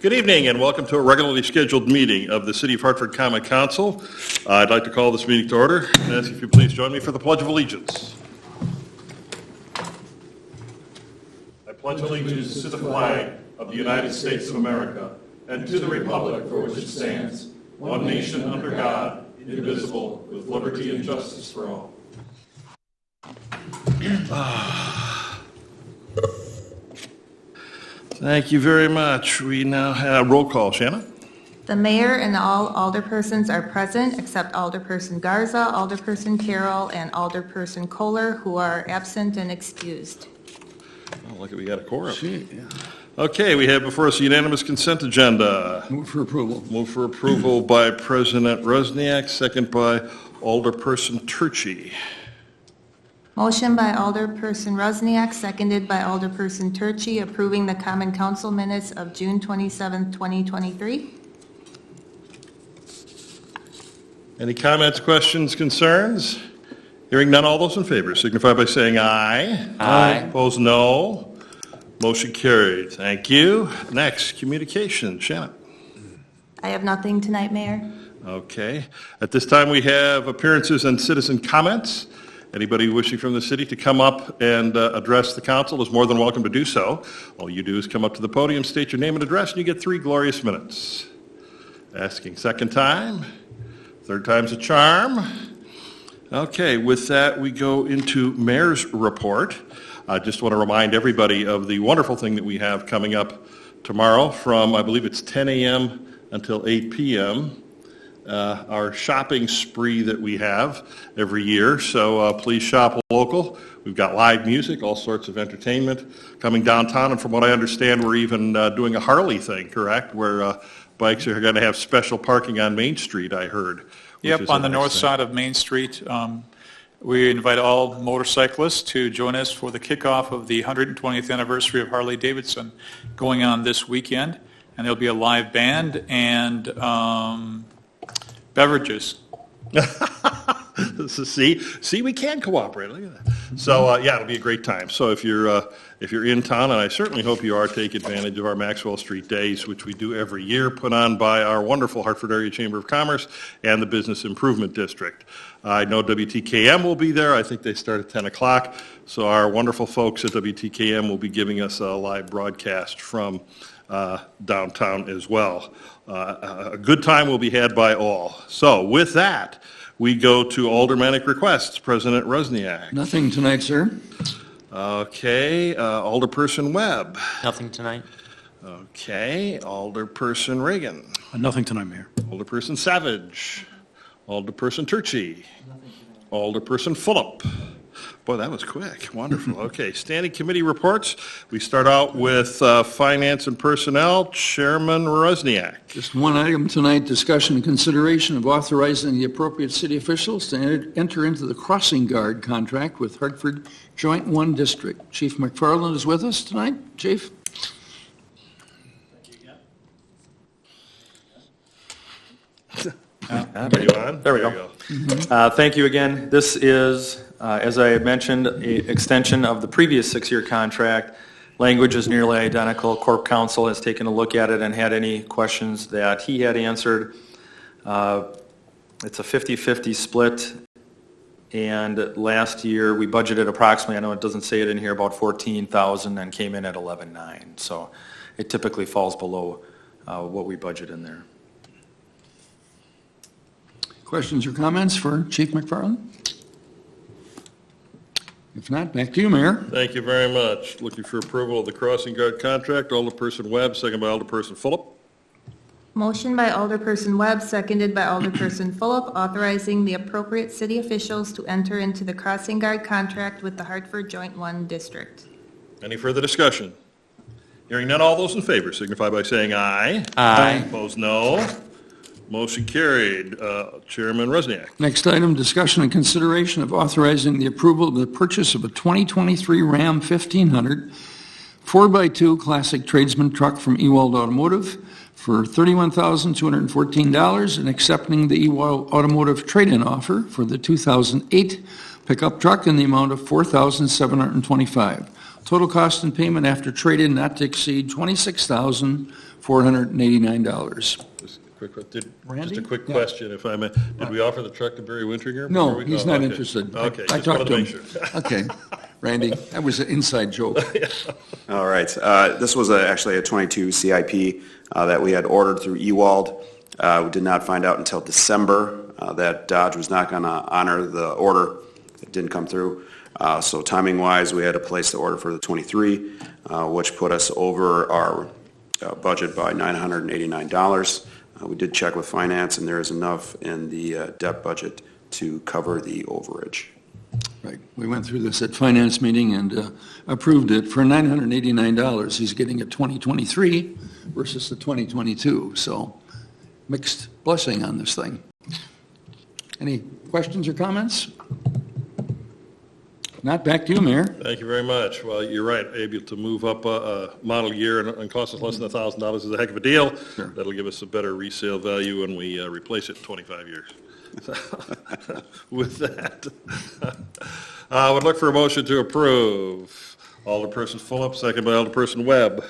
Good evening and welcome to a regularly scheduled meeting of the City of Hartford Common Council. I'd like to call this meeting to order and ask if you please join me for the Pledge of Allegiance. I pledge allegiance to the flag of the United States of America and to the republic for which it stands, one nation under God, indivisible, with liberty and justice for all. Thank you very much. We now have roll call. Shannon? The mayor and all alderpersons are present except Alderperson Garza, Alderperson Carroll, and Alderperson Kohler, who are absent and excused. Oh, look, we got a quorum. Okay, we have before us a unanimous consent agenda. Move for approval. Move for approval by President Rusniak, second by Alderperson Turchi. Motion by Alderperson Rusniak, seconded by Alderperson Turchi, approving the Common Council minutes of June 27, 2023. Any comments, questions, concerns? Hearing none, all those in favor signify by saying aye. Aye. Opposed, no. Motion carried. Thank you. Next, communication. Shannon. I have nothing tonight, Mayor. Okay. At this time, we have appearances and citizen comments. Anybody wishing from the city to come up and address the council is more than welcome to do so. All you do is come up to the podium, state your name and address, and you get 3 glorious minutes. Asking second time. Third time's a charm. Okay, with that, we go into Mayor's report. I just want to remind everybody of the wonderful thing that we have coming up tomorrow from, I believe it's 10 a.m. until 8 p.m., our shopping spree that we have every year. So please shop local. We've got live music, all sorts of entertainment coming downtown. And from what I understand, we're even doing a Harley thing, correct? Where bikes are going to have special parking on Main Street, I heard. Yep, on the north side of Main Street. We invite all motorcyclists to join us for the kickoff of the 120th anniversary of Harley-Davidson going on this weekend. And there'll be a live band and beverages. See, we can cooperate. Look at that. So yeah, it'll be a great time. So if you're in town, and I certainly hope you are, take advantage of our Maxwell Street Days, which we do every year, put on by our wonderful Hartford Area Chamber of Commerce and the Business Improvement District. I know WTKM will be there. I think they start at 10 o'clock. So our wonderful folks at WTKM will be giving us a live broadcast from downtown as well. A good time will be had by all. So with that, we go to aldermanic requests. President Rusniak. Nothing tonight, sir. Okay, Alderperson Webb. Nothing tonight. Okay, Alderperson Reagan. Nothing tonight, Mayor. Alderperson Savage. Alderperson Turchi. Alderperson Fulop. Boy, that was quick. Wonderful. Okay, standing committee reports. We start out with Finance and Personnel. Chairman Rusniak. Just one item tonight, discussion and consideration of authorizing the appropriate city officials to enter into the crossing guard contract with Hartford Joint 1 District. Chief McFarland is with us tonight. Chief? Are you on? There we go. Thank you again. This is, as I mentioned, an extension of the previous 6-year contract. Language is nearly identical. Corp Counsel has taken a look at it and had any questions that he had answered. It's a 50-50 split. And last year we budgeted approximately, I know it doesn't say it in here, about $14,000 and came in at $11,900. So it typically falls below what we budget in there. Questions or comments for Chief McFarland? If not, back to you, Mayor. Thank you very much. Looking for approval of the crossing guard contract. Alderperson Webb, second by Alderperson Fulop. Motion by Alderperson Webb, seconded by Alderperson Fulop, authorizing the appropriate city officials to enter into the crossing guard contract with the Hartford Joint 1 District. Any further discussion? Hearing none, all those in favor signify by saying aye. Aye. Opposed, no. Motion carried. Chairman Rusniak. Next item, discussion and consideration of authorizing the approval of the purchase of a 2023 Ram 1500 4x2 Classic Tradesman truck from Ewald Automotive for $31,214 and accepting the Ewald Automotive trade-in offer for the 2008 pickup truck in the amount of $4,725. Total cost and payment after trade-in not to exceed $26,489. Just a quick question, if I may. Did we offer the truck to Barry Wintringer? No, before we- he's oh, not okay. interested. Okay, I just talked wanted to to make him. sure. Okay, Randy, that was an inside joke. All right. This was actually a 22 CIP that we had ordered through Ewald. We did not find out until December that Dodge was not going to honor the order. It didn't come through. So timing-wise, we had to place the order for the 23, which put us over our budget by $989. We did check with finance, and there is enough in the debt budget to cover the overage. Right, we went through this at finance meeting and approved it. For $989, he's getting a 2023 versus the 2022, so mixed blessing on this thing. Any questions or comments? Not, back to you, Mayor. Thank you very much. Well, you're right, able to move up a model year and cost us less than $1,000 is a heck of a deal. Sure. That'll give us a better resale value when we replace it in 25 years. With that, I would look for a motion to approve. Alderperson Fulop, second by Alderperson Webb.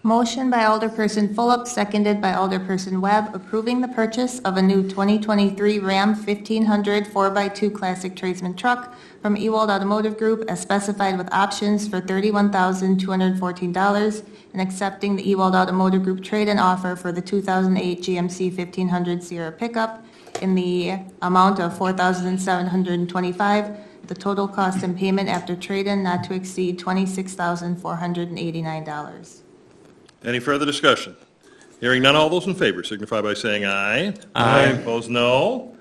Motion by Alderperson Fulop, seconded by Alderperson Webb, approving the purchase of a new 2023 Ram 1500 4x2 Classic Tradesman truck from Ewald Automotive Group as specified with options for $31,214 and accepting the Ewald Automotive Group trade-in offer for the 2008 GMC 1500 Sierra pickup in the amount of $4,725. The total cost and payment after trade-in not to exceed $26,489. Any further discussion? Hearing none, all those in favor signify by saying aye. Aye. Opposed, no.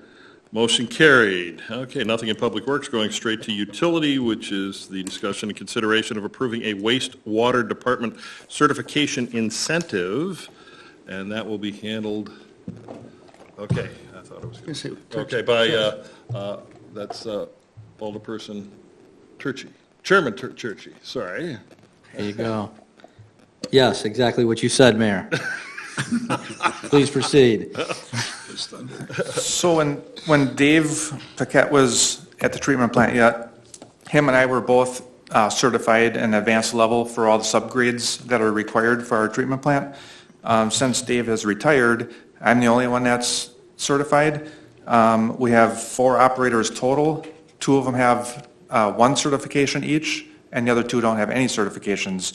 Motion carried. Okay, nothing in Public Works, going straight to Utility, which is the discussion and consideration of approving a wastewater department certification incentive, and that will be handled, okay, I thought it was Yes, it- okay, by, that's Alderperson Turchi. Chairman Turchi, sorry. There you go. Yes, exactly what you said, Mayor. Please proceed. So when Dave Paquette was at the treatment plant yet, him and I were both certified and advanced level for all the subgrades that are required for our treatment plant. Since Dave has retired, I'm the only one that's certified. We have 4 operators total. 2 of them have 1 certification each, and the other 2 don't have any certifications.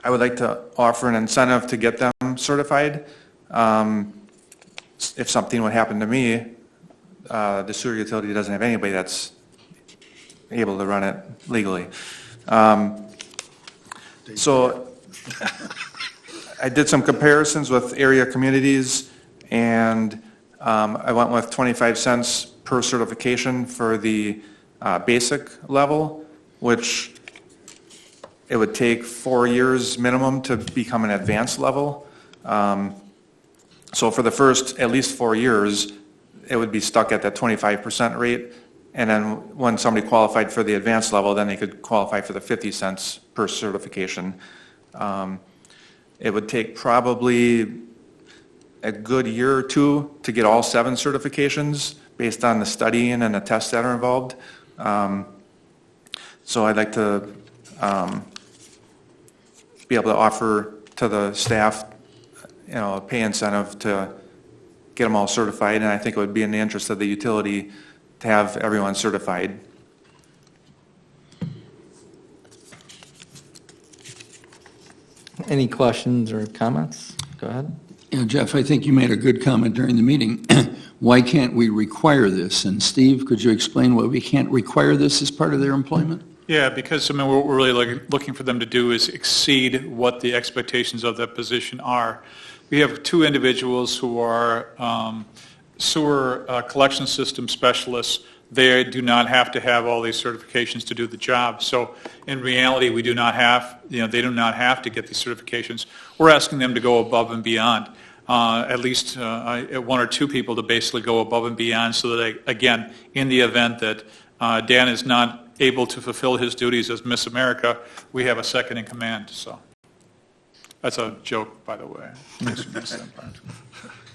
I would like to offer an incentive to get them certified. If something would happen to me, the sewer utility doesn't have anybody that's able to run it legally. So I did some comparisons with area communities, and I went with 25 cents per certification for the basic level, which it would take 4 years minimum to become an advanced level. So for the first at least 4 years, it would be stuck at that 25% rate. And then when somebody qualified for the advanced level, then they could qualify for the 50 cents per certification. It would take probably a good year or 2 to get all 7 certifications based on the studying and the tests that are involved. So I'd like to be able to offer to the staff, a pay incentive to get them all certified, and I think it would be in the interest of the utility to have everyone certified. Any questions or comments? Go ahead. Yeah, Jeff, I think you made a good comment during the meeting. Why can't we require this? And Steve, could you explain why we can't require this as part of their employment? Yeah, because, what we're really looking for them to do is exceed what the expectations of that position are. We have 2 individuals who are sewer collection system specialists. They do not have to have all these certifications to do the job. So in reality, we do not have, they do not have to get these certifications. We're asking them to go above and beyond. At least 1 or 2 people to basically go above and beyond so that, again, in the event that Dan is not able to fulfill his duties as Miss America, we have a second in command. So that's a joke, by the way.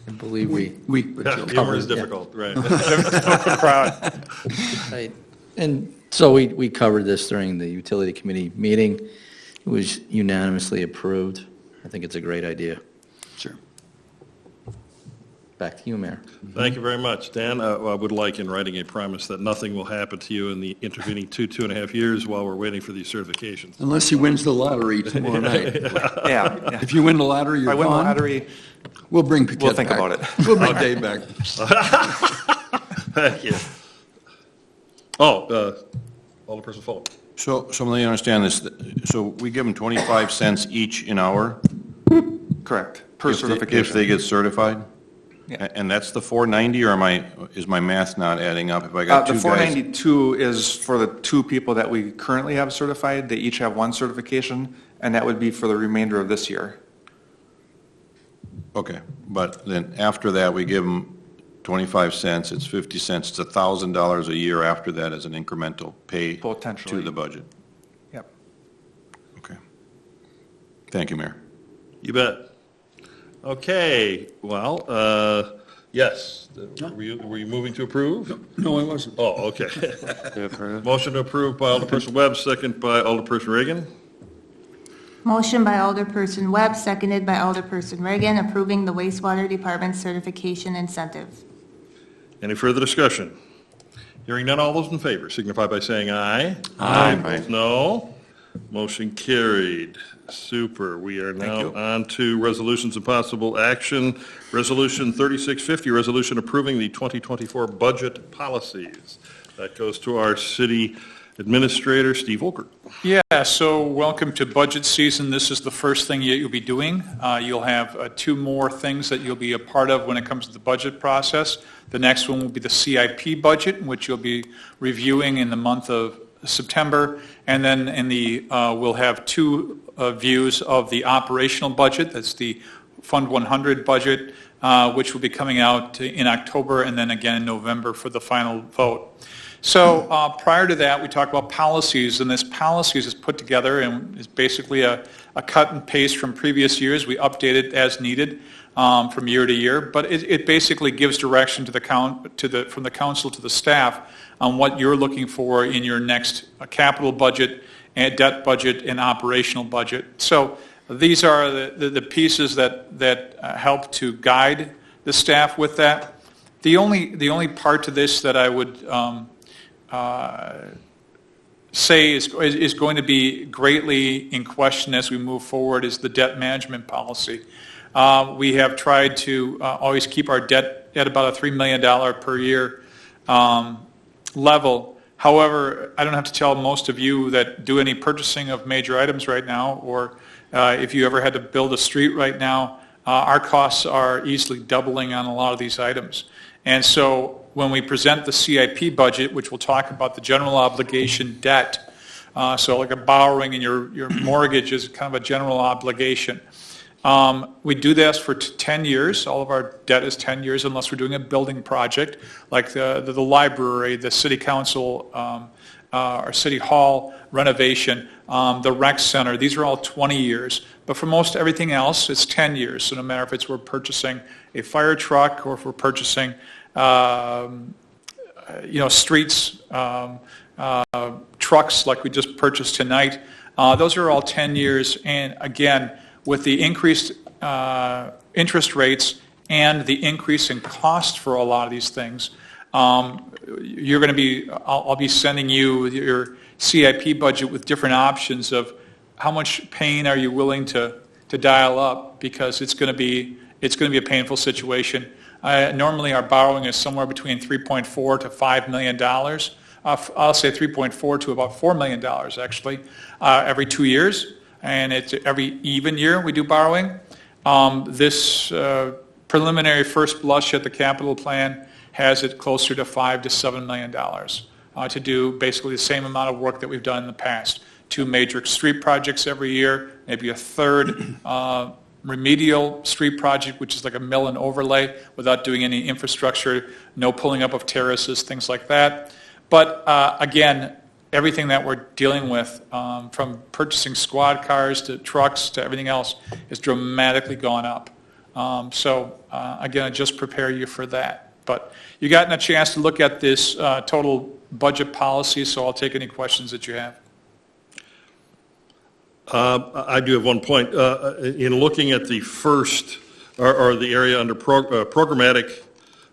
I believe we Weak but Humor is covered. difficult, right. Crowd. Right. And So we covered this during the utility committee meeting. It was unanimously approved. I think it's a great idea. Sure. Back to you, Mayor. Thank you very much. Dan, I would like in writing a promise that nothing will happen to you in the intervening 2.5 years while we're waiting for these certifications. Unless he wins the lottery tomorrow night. Yeah. If you win the lottery, If you're I win the gone. lottery, We'll bring Paquette we'll think back. about it. We'll bring Dave back. Thank you. Oh, Alderperson Fulham. So let me understand this. So we give them 25 cents each an hour? Correct, per if they- certification. If they get certified? Yeah. And that's the 490, or is my math not adding up? If I got The two guys? 492 is for the 2 people that we currently have certified. They each have 1 certification, and that would be for the remainder of this year. Okay, but then after that, we give them 25 cents, it's 50 cents, it's $1,000 a year after that as an incremental pay Potentially. to the budget. Yep. Okay. Thank you, Mayor. You bet. Okay, well, yes. Were you moving to approve? No, I wasn't. Oh, okay. Motion to approve by Alderperson Webb, second by Alderperson Reagan. Motion by Alderperson Webb, seconded by Alderperson Reagan, approving the wastewater department certification incentive. Any further discussion? Hearing none, all those in favor signify by saying aye. Aye. Opposed, no. Motion carried. Super. We are now on to resolutions and possible action. Resolution 3650, resolution approving the 2024 budget policies. That goes to our city administrator, Steve Volkert. Yeah, so welcome to budget season. This is the first thing you'll be doing. You'll have 2 more things that you'll be a part of when it comes to the budget process. The next one will be the CIP budget, which you'll be reviewing in the month of September. And then we'll have 2 views of the operational budget. That's the Fund 100 budget, which will be coming out in October and then again in November for the final vote. So prior to that, we talked about policies, and this policies is put together and is basically a cut and paste from previous years. We update it as needed from year to year, but it basically gives direction to from the council to the staff on what you're looking for in your next capital budget, and debt budget, and operational budget. So these are the pieces that help to guide the staff with that. The only part to this that I would say is going to be greatly in question as we move forward is the debt management policy. We have tried to always keep our debt at about a $3 million per year level. However, I don't have to tell most of you that do any purchasing of major items right now, or if you ever had to build a street right now, our costs are easily doubling on a lot of these items. And so when we present the CIP budget, which will talk about the general obligation debt, so like a borrowing in your mortgage is kind of a general obligation. We do this for 10 years. All of our debt is 10 years unless we're doing a building project like the library, the city council, our city hall renovation, the rec center. These are all 20 years. But for most everything else, it's 10 years. So no matter if we're purchasing a fire truck or if we're purchasing streets, trucks like we just purchased tonight, those are all 10 years. And again, with the increased interest rates and the increase in cost for a lot of these things, you're going to be, I'll be sending you your CIP budget with different options of how much pain are you willing to dial up, because it's going to be a painful situation. Normally our borrowing is somewhere between $3.4 to $5 million. I'll say 3.4 to about $4 million actually every 2 years. And it's every even year we do borrowing. This preliminary first blush at the capital plan has it closer to $5 to $7 million to do basically the same amount of work that we've done in the past. 2 major street projects every year, maybe a third remedial street project, which is like a mill and overlay without doing any infrastructure, no pulling up of terraces, things like that. But again, everything that we're dealing with, from purchasing squad cars to trucks to everything else, has dramatically gone up. Again, I just prepare you for that. But you gotten a chance to look at this total budget policy, so I'll take any questions that you have. I do have one point. In looking at the first, or the area under programmatic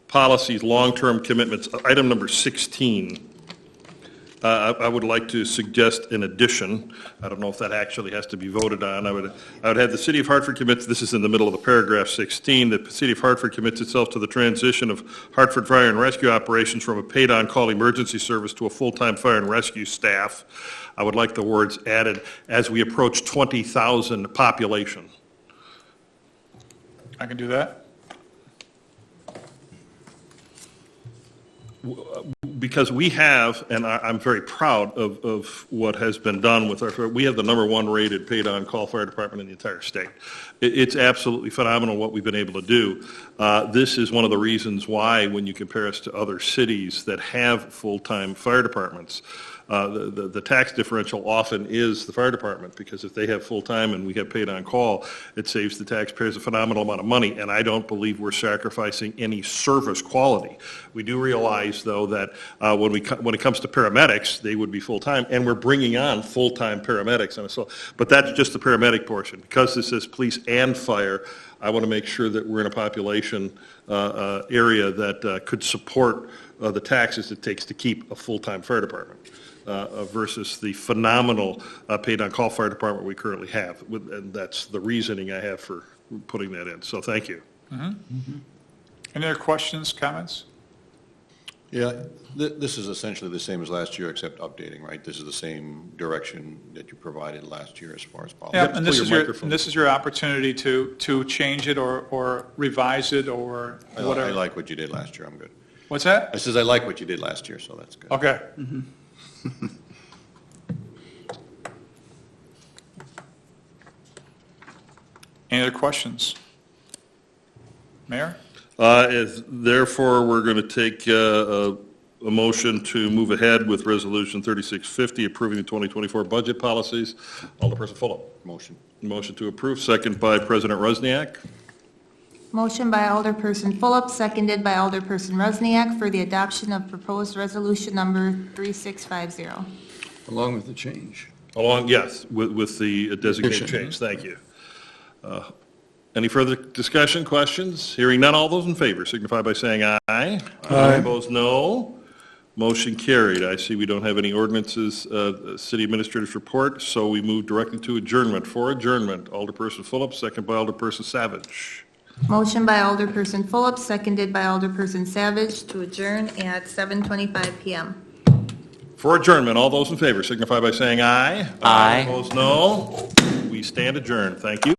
policies, long-term commitments, item number 16, I would like to suggest an addition. I don't know if that actually has to be voted on. I would have the City of Hartford commits, this is in the middle of the paragraph 16, that the City of Hartford commits itself to the transition of Hartford Fire and Rescue operations from a paid-on-call emergency service to a full-time fire and rescue staff. I would like the words added, as we approach 20,000 population. I can do that. Because we have, and I'm very proud of what has been done with we have the #1 rated paid-on-call fire department in the entire state. It's absolutely phenomenal what we've been able to do. This is one of the reasons why, when you compare us to other cities that have full-time fire departments, the tax differential often is the fire department, because if they have full-time and we have paid-on-call, it saves the taxpayers a phenomenal amount of money, and I don't believe we're sacrificing any service quality. We do realize, though, that when it comes to paramedics, they would be full-time, and we're bringing on full-time paramedics. But that's just the paramedic portion. Because this says police and fire, I want to make sure that we're in a population area that could support the taxes it takes to keep a full-time fire department. Versus the phenomenal paid-on-call fire department we currently have. And that's the reasoning I have for putting that in. So thank you. Any other questions, comments? Yeah, this is essentially the same as last year, except updating, right? This is the same direction that you provided last year as far as policy. Yeah, and this pull is your your, microphone. and this is your opportunity to change it or revise it or I whatever. like what you did last year, I'm good. What's that? I says I like what you did last year, so that's good. Okay. Any other questions? Mayor? Therefore, we're going to take a motion to move ahead with Resolution 3650, approving the 2024 budget policies. Alderperson Fulham. Motion. Motion to approve, second by President Rusniak. Motion by Alderperson Fulop, seconded by Alderperson Rusniak for the adoption of proposed resolution number 3650. Along with the change. Yes, with the designated Addition. change. Thank you. Any further discussion, questions? Hearing none, all those in favor signify by saying aye. Aye. Opposed, no. Motion carried. I see we don't have any ordinances, city administrator's report, so we move directly to adjournment. For adjournment, Alderperson Fulop, second by Alderperson Savage. Motion by Alderperson Fulop, seconded by Alderperson Savage to adjourn at 7:25 PM. For adjournment, all those in favor signify by saying aye. Aye. Opposed, no. We stand adjourned. Thank you.